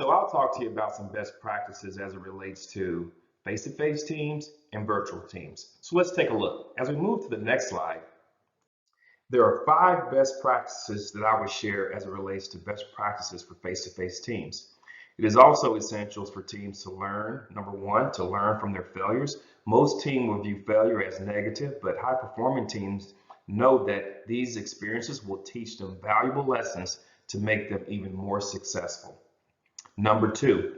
So I'll talk to you about some best practices as it relates to face-to-face teams and virtual teams. So let's take a look. As we move to the next slide, there are 5 best practices that I would share as it relates to best practices for face-to-face teams. It is also essential for teams to learn, number one, to learn from their failures. Most teams will view failure as negative, but high-performing teams know that these experiences will teach them valuable lessons to make them even more successful. Number 2,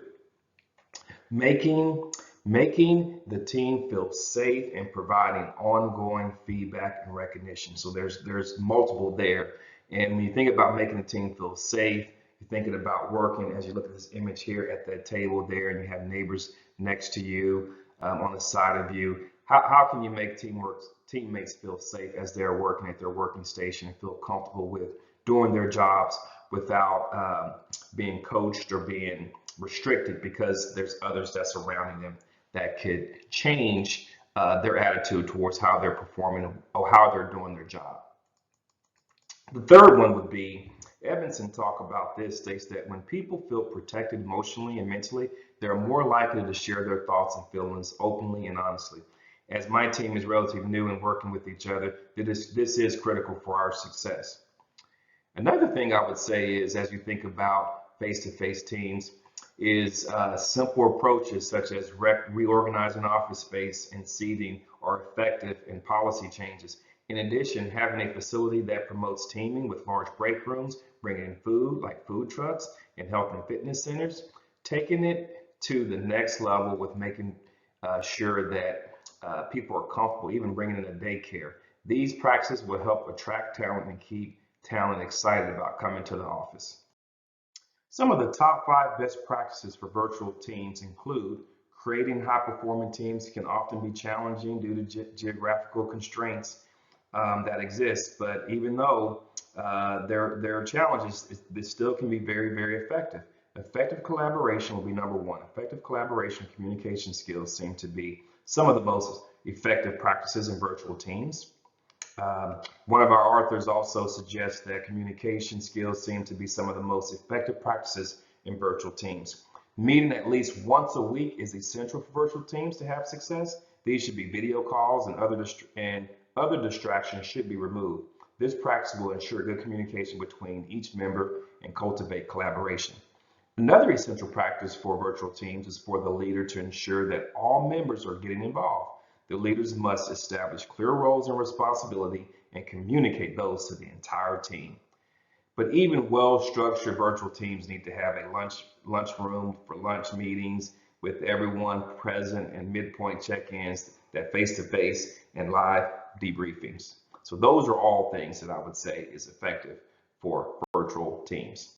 making the team feel safe and providing ongoing feedback and recognition. So there's multiple there. And when you think about making the team feel safe, you're thinking about working, as you look at this image here, at that table there, and you have neighbors next to you, on the side of you. How can you make teammates feel safe as they're working at their working station and feel comfortable with doing their jobs without being coached or being restricted because there's others that's surrounding them that could change their attitude towards how they're performing or how they're doing their job. The third one would be, Evanson talk about this, states that when people feel protected emotionally and mentally, they're more likely to share their thoughts and feelings openly and honestly. As my team is relatively new and working with each other, this is critical for our success. Another thing I would say is, as you think about face-to-face teams, is simple approaches such as reorganizing office space and seating are effective in policy changes. In addition, having a facility that promotes teaming with large break rooms, bringing in food like food trucks and health and fitness centers, taking it to the next level with making sure that people are comfortable, even bringing in a daycare. These practices will help attract talent and keep talent excited about coming to the office. Some of the top 5 best practices for virtual teams include creating high-performing teams can often be challenging due to geographical constraints that exist, but even though there are challenges, this still can be very, very effective. Effective collaboration will be number 1. Effective collaboration communication skills seem to be some of the most effective practices in virtual teams. One of our authors also suggests that communication skills seem to be some of the most effective practices in virtual teams. Meeting at least once a week is essential for virtual teams to have success. These should be video calls, and other distractions should be removed. This practice will ensure good communication between each member and cultivate collaboration. Another essential practice for virtual teams is for the leader to ensure that all members are getting involved. The leaders must establish clear roles and responsibility and communicate those to the entire team. But even well-structured virtual teams need to have a lunchroom for lunch meetings with everyone present and midpoint check-ins, that face-to-face and live debriefings. So those are all things that I would say is effective for virtual teams.